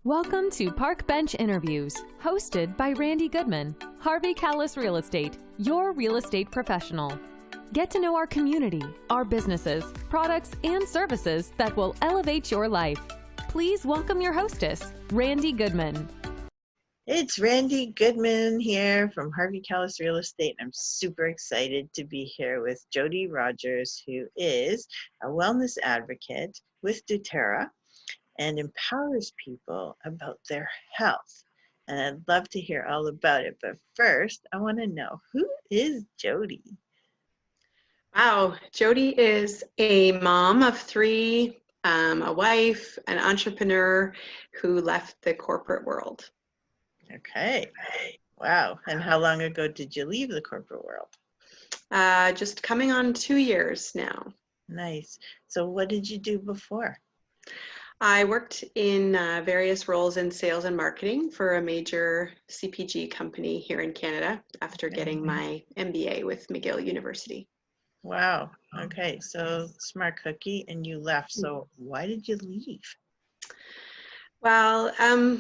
Welcome to Park Bench Interviews, hosted by Randy Goodman, Harvey Callis Real Estate, your real estate professional. Get to know our community, our businesses, products, and services that will elevate your life. Please welcome your hostess, Randy Goodman. It's Randy Goodman here from Harvey Callis Real Estate. I'm super excited to be here with Jodie Rogers, who is a wellness advocate with DoTerra and empowers people about their health. And I'd love to hear all about it. But first, I want to know, who is Jodie? Wow, Jodie is a mom of three, a wife, an entrepreneur who left the corporate world. Okay. Wow. And how long ago did you leave the corporate world? Just coming on 2 years now. Nice. So what did you do before? I worked in various roles in sales and marketing for a major CPG company here in Canada after getting my MBA with McGill University. Wow. Okay. So smart cookie, and you left. So why did you leave? Well,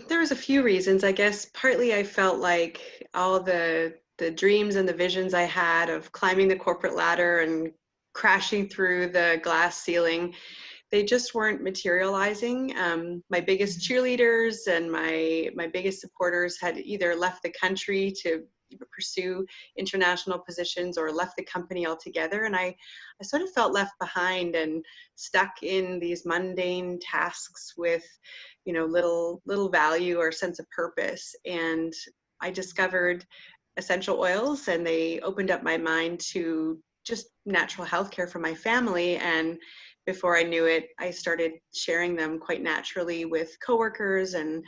there was a few reasons. I guess partly I felt like all the dreams and the visions I had of climbing the corporate ladder and crashing through the glass ceiling, they just weren't materializing. My biggest cheerleaders and my biggest supporters had either left the country to pursue international positions or left the company altogether, and I sort of felt left behind and stuck in these mundane tasks with little value or sense of purpose. And I discovered essential oils, and they opened up my mind to just natural healthcare for my family. And before I knew it, I started sharing them quite naturally with coworkers and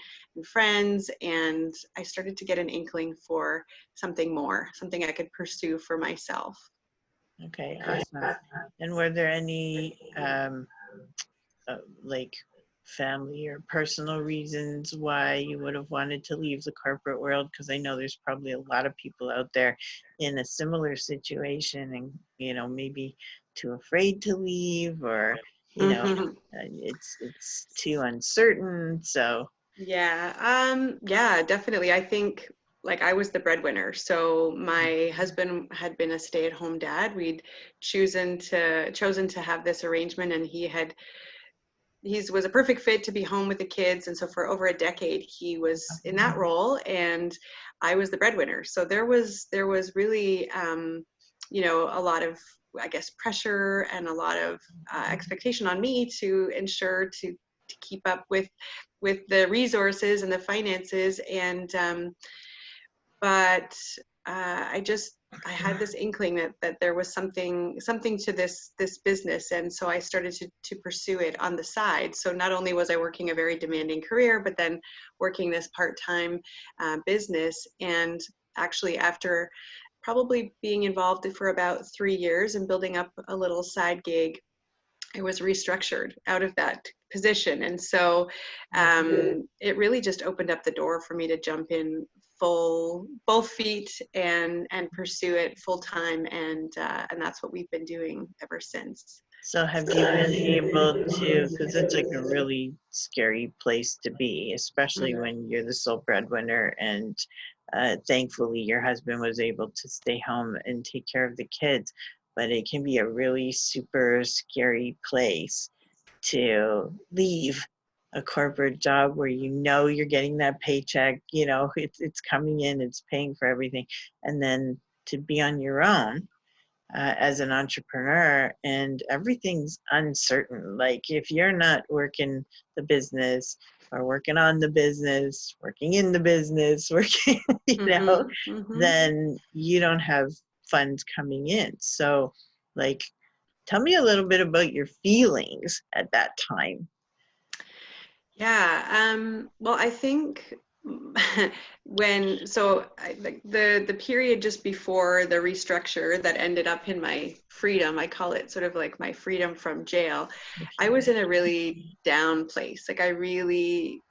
friends, and I started to get an inkling for something more, something I could pursue for myself. Okay, awesome. And were there any like family or personal reasons why you would have wanted to leave the corporate world? Because I know there's probably a lot of people out there in a similar situation, and maybe too afraid to leave, or it's too uncertain. So yeah, definitely. I think I was the breadwinner, so my husband had been a stay-at-home dad. We'd chosen to have this arrangement, and he was a perfect fit to be home with the kids. And so for over a decade, he was in that role, and I was the breadwinner. So there was really, a lot of, I guess, pressure and a lot of expectation on me to ensure to keep up with the resources and the finances. And, but I had this inkling that there was something to this business, and so I started to pursue it on the side. So not only was I working a very demanding career, but then working this part-time business. And actually, after probably being involved for about 3 years and building up a little side gig, I was restructured out of that position. And so it really just opened up the door for me to jump in both feet and pursue it full time. And that's what we've been doing ever since. So have you been able to, because it's like a really scary place to be, especially when you're the sole breadwinner, and thankfully your husband was able to stay home and take care of the kids, but it can be a really super scary place to leave a corporate job where you're getting that paycheck, it's coming in, it's paying for everything, and then to be on your own as an entrepreneur, and everything's uncertain. Like if you're not working the business or working on the business, working in the business, working, then you don't have funds coming in. So tell me a little bit about your feelings at that time. Yeah, well, I think the period just before the restructure that ended up in my freedom, I call it sort of like my freedom from jail, I was in a really down place. I really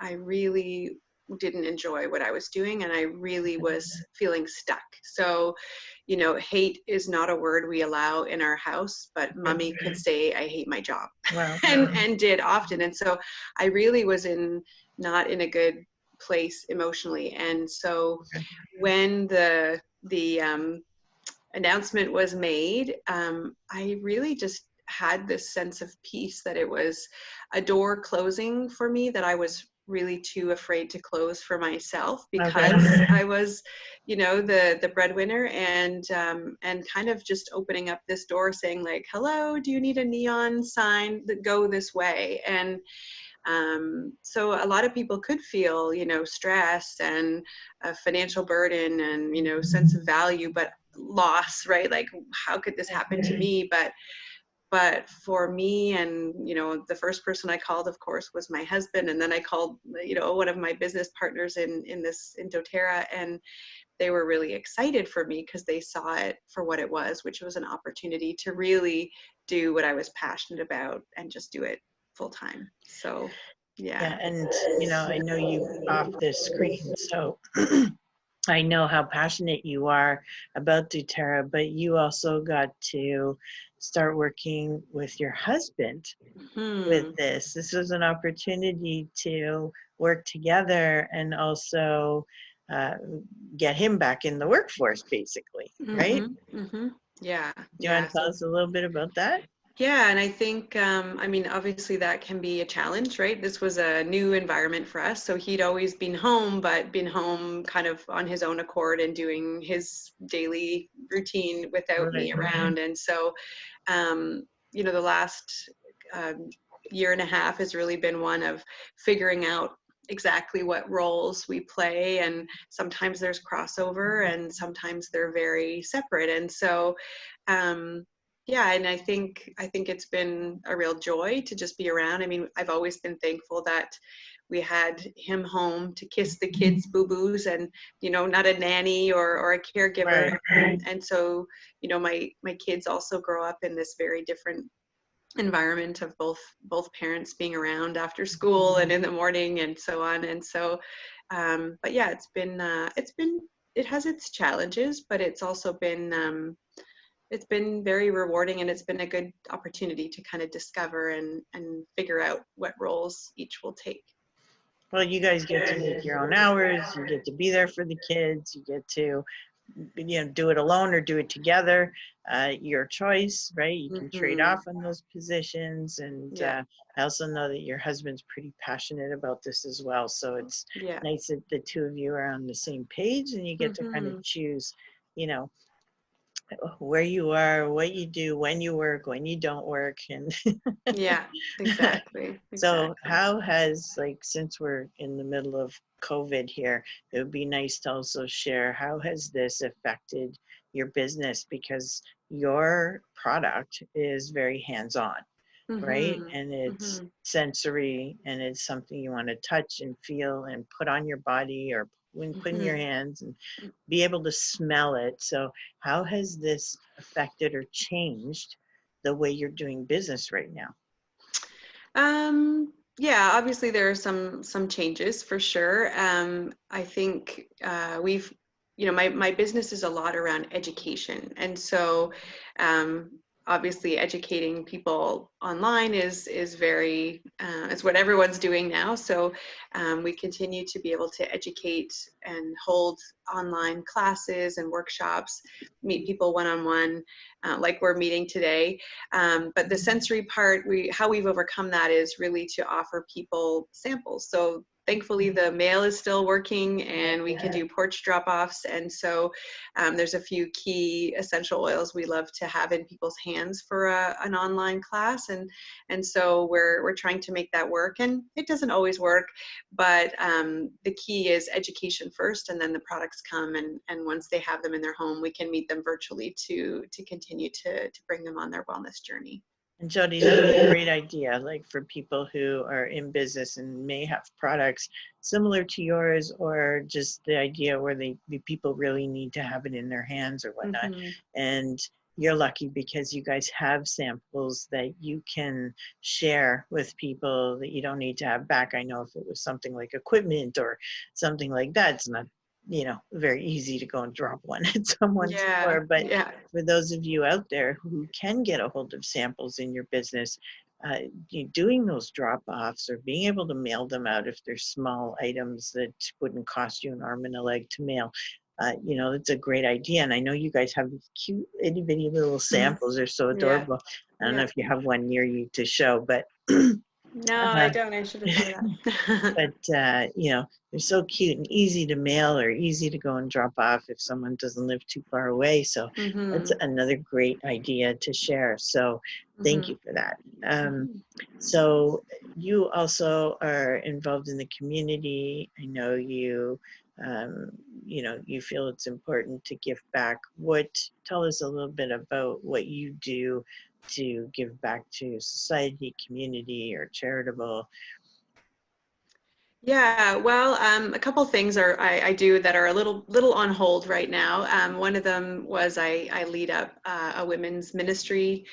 didn't enjoy what I was doing, and I really was feeling stuck. So, hate is not a word we allow in our house, but mommy could say, I hate my job. Wow. and did often. And so I really was in not in a good place emotionally. And so when the announcement was made, I really just had this sense of peace, that it was a door closing for me that I was really too afraid to close for myself, because I was, you know, the breadwinner, and kind of just opening up this door saying like, hello, do you need a neon sign that go this way? And so a lot of people could feel, you know, stress and a financial burden and, you know, sense of value, but loss, right? Like, how could this happen to me? But for me, and, you know, the first person I called, of course, was my husband. And then I called, you know, one of my business partners in DoTerra, and they were really excited for me because they saw it for what it was, which was an opportunity to really do what I was passionate about and just do it full time. So, yeah. And, you know, I know you off the screen, so I know how passionate you are about DoTerra, but you also got to start working with your husband with this. This was an opportunity to work together and also get him back in the workforce, basically, right? Yeah. Do you want to tell us a little bit about that? Yeah, and I think, I mean, obviously that can be a challenge, right? This was a new environment for us. So he'd always been home, but been home kind of on his own accord and doing his daily routine without me around. And so, you know, the last year and a half has really been one of figuring out exactly what roles we play. And sometimes there's crossover and sometimes they're very separate. And so, yeah, and I think it's been a real joy to just be around. I mean, I've always been thankful that we had him home to kiss the kids' boo-boos, and, you know, not a nanny or a caregiver. And so, you know, my kids also grow up in this very different environment of both parents being around after school and in the morning and so on. And so, but yeah, it has its challenges, but it's also been it's been very rewarding, and it's been a good opportunity to kind of discover and figure out what roles each will take. Well, you guys get to make your own hours, you get to be there for the kids, you get to, you know, do it alone or do it together, your choice, right? You can trade off on those positions. And I also know that your husband's pretty passionate about this as well. So it's nice that the two of you are on the same page, and you get to kind of choose, you know, where you are, what you do, when you work, when you don't work. And yeah, exactly. So how has, like, since we're in the middle of COVID here, it would be nice to also share, how has this affected your business? Because your product is very hands-on, right? And it's sensory, and it's something you want to touch and feel and put on your body, or when put in your hands, and be able to smell it. So how has this affected or changed the way you're doing business right now? Yeah, obviously there are some changes for sure. I think we've, you know, my business is a lot around education, and so obviously educating people online is very it's what everyone's doing now. So we continue to be able to educate and hold online classes and workshops, meet people one-on-one, like we're meeting today. But the sensory part, how we've overcome that is really to offer people samples. So thankfully the mail is still working, and we can do porch drop-offs. And so there's a few key essential oils we love to have in people's hands for an online class. And so we're trying to make that work, and it doesn't always work, but the key is education first, and then the products come, and once they have them in their home, we can meet them virtually to continue to bring them on their wellness journey. And Jodie, that's a great idea, like for people who are in business and may have products similar to yours, or just the idea where the people really need to have it in their hands or whatnot. And you're lucky because you guys have samples that you can share with people that you don't need to have back. I know if it was something like equipment or something like that, it's not, you know, very easy to go and drop one at someone's door. But for those of you out there who can get a hold of samples in your business, doing those drop-offs or being able to mail them out if they're small items that wouldn't cost you an arm and a leg to mail. It's a great idea. And I know you guys have these cute itty bitty little samples. They're so adorable. I don't know if you have one near you to show, but no, I don't. I should have thought of that. but they're so cute and easy to mail or easy to go and drop off if someone doesn't live too far away. So that's another great idea to share. So thank you for that. So you also are involved in the community. I know you you feel it's important to give back. Tell us a little bit about what you do to give back to society, community, or charitable. Yeah, well, a couple things I do that are a little on hold right now. One of them was I lead up a women's ministry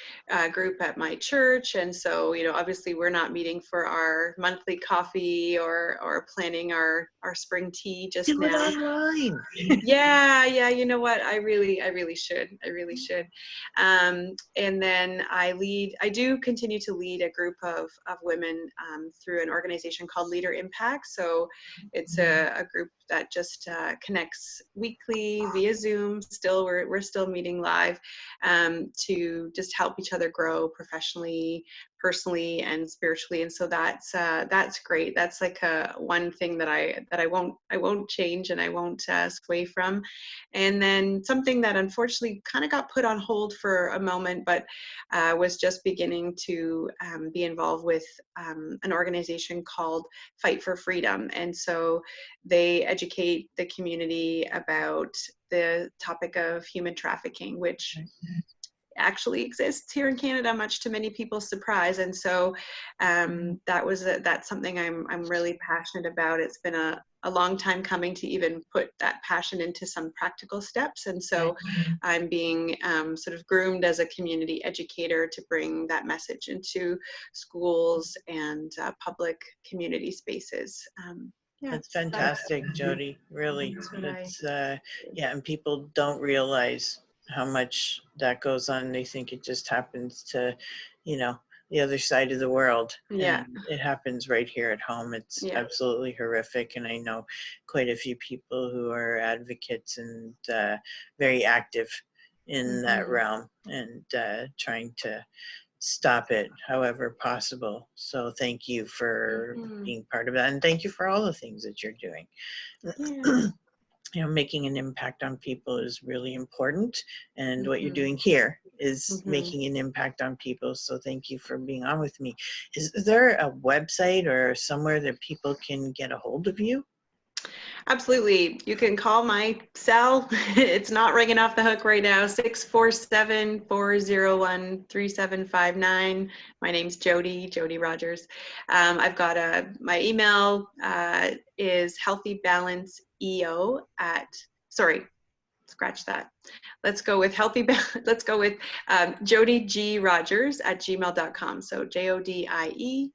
group at my church, and so obviously we're not meeting for our monthly coffee or planning our spring tea just do now. Do it online. Yeah, you know what? I really should. And then I do continue to lead a group of women through an organization called Leader Impact. So it's a group that just connects weekly via Zoom. Still, we're still meeting live to just help each other grow professionally, personally, and spiritually. And so that's great. That's like one thing that I won't change and I won't sway from. And then something that unfortunately kind of got put on hold for a moment, but was just beginning to be involved with an organization called Fight for Freedom. And so they educate the community about the topic of human trafficking, which actually exists here in Canada, much to many people's surprise. And so that's something I'm really passionate about. It's been a long time coming to even put that passion into some practical steps. And so I'm being sort of groomed as a community educator to bring that message into schools and public community spaces. That's fantastic, Jodie. Really, it's and people don't realize how much that goes on. They think it just happens to, the other side of the world. Yeah, and it happens right here at home. It's absolutely horrific, and I know quite a few people who are advocates and very active in that realm and trying to stop it however possible. So thank you for being part of that, and thank you for all the things that you're doing. Making an impact on people is really important, and what you're doing here is making an impact on people. So thank you for being on with me. Is there a website or somewhere that people can get a hold of you? Absolutely. You can call my cell. It's not ringing off the hook right now. 647-401-3759. My name's Jodie Rogers. I've got my email is healthybalanceo scratch that. Let's go with Jodie G. Rogers at gmail.com. So JODIEG,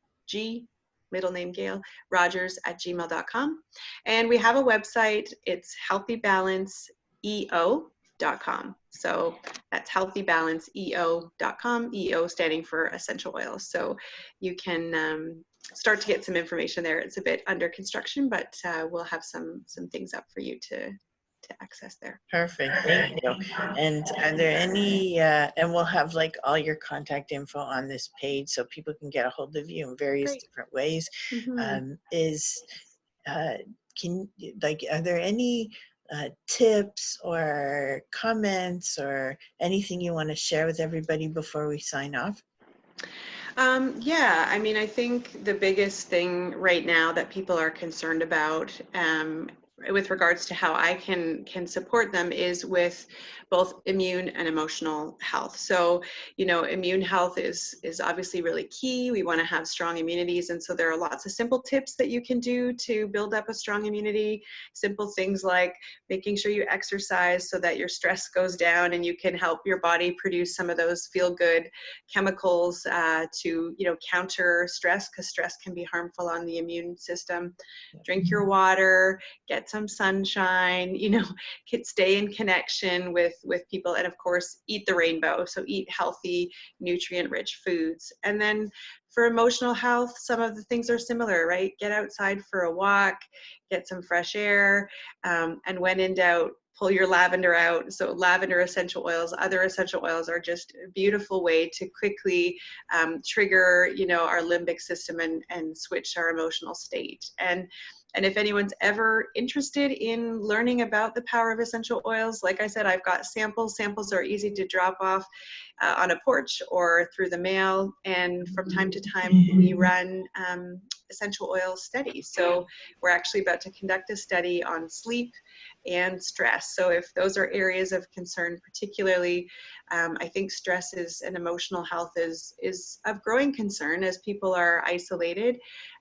middle name Gail, Rogers at gmail.com. And we have a website. It's healthybalanceeo.com. So that's healthybalanceeo.com, EO standing for essential oils. So you can start to get some information there. It's a bit under construction, but we'll have some things up for you to access there. Perfect, thank you. And are there any, and we'll have like all your contact info on this page so people can get a hold of you in various different ways. Are there any tips or comments or anything you want to share with everybody before we sign off? I mean, I think the biggest thing right now that people are concerned about with regards to how I can support them is with both immune and emotional health. So, immune health is obviously really key. We want to have strong immunities. And so there are lots of simple tips that you can do to build up a strong immunity. Simple things like making sure you exercise so that your stress goes down and you can help your body produce some of those feel-good chemicals to, counter stress, because stress can be harmful on the immune system. Drink your water, get get some sunshine, stay in connection with people, and of course, eat the rainbow. So eat healthy, nutrient-rich foods. And then for emotional health, some of the things are similar, right? Get outside for a walk, get some fresh air, and when in doubt, pull your lavender out. So lavender essential oils, other essential oils are just a beautiful way to quickly trigger, our limbic system and switch our emotional state. And if anyone's ever interested in learning about the power of essential oils, like I said, I've got samples. Samples are easy to drop off on a porch or through the mail. And from time to time, we run essential oil studies. So we're actually about to conduct a study on sleep and stress. So if those are areas of concern, particularly, I think stress and emotional health is of growing concern as people are isolated.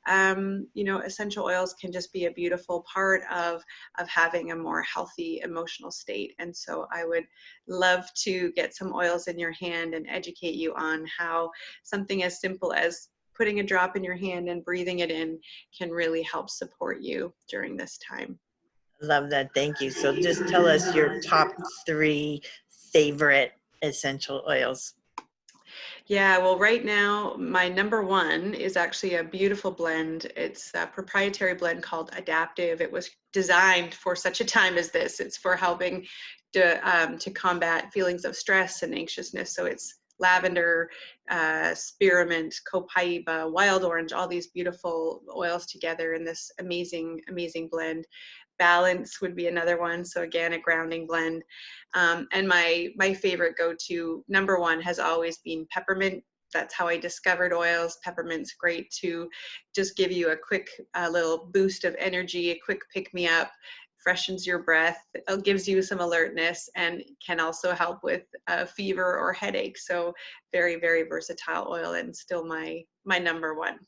Essential oils can just be a beautiful part of having a more healthy emotional state. And so I would love to get some oils in your hand and educate you on how something as simple as putting a drop in your hand and breathing it in can really help support you during this time. Love that. Thank you. So just tell us your top 3 favorite essential oils. Yeah, well, right now, my number 1 is actually a beautiful blend. It's a proprietary blend called Adaptive. It was designed for such a time as this. It's for helping to combat feelings of stress and anxiousness. So it's lavender, spearmint, copaiba, wild orange, all these beautiful oils together in this amazing, amazing blend. Balance would be another one. So again, a grounding blend. And my favorite go-to, number 1, has always been peppermint. That's how I discovered oils. Peppermint's great to just give you a quick little boost of energy, a quick pick-me-up, freshens your breath, it gives you some alertness, and can also help with fever or headache. So very, very versatile oil, and still my number 1.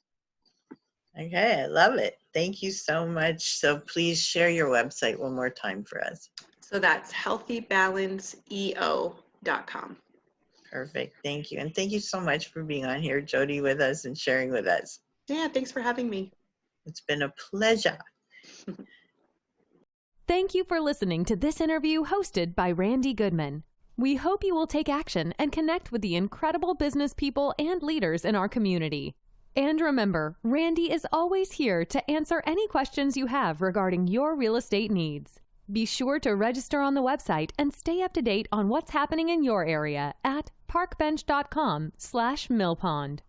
Okay, I love it. Thank you so much. So please share your website one more time for us. So that's healthybalanceeo.com. Perfect. Thank you. And thank you so much for being on here, Jodie, with us and sharing with us. Yeah, thanks for having me. It's been a pleasure. Thank you for listening to this interview hosted by Randy Goodman. We hope you will take action and connect with the incredible business people and leaders in our community. And remember, Randy is always here to answer any questions you have regarding your real estate needs. Be sure to register on the website and stay up to date on what's happening in your area at parkbench.com/millpond.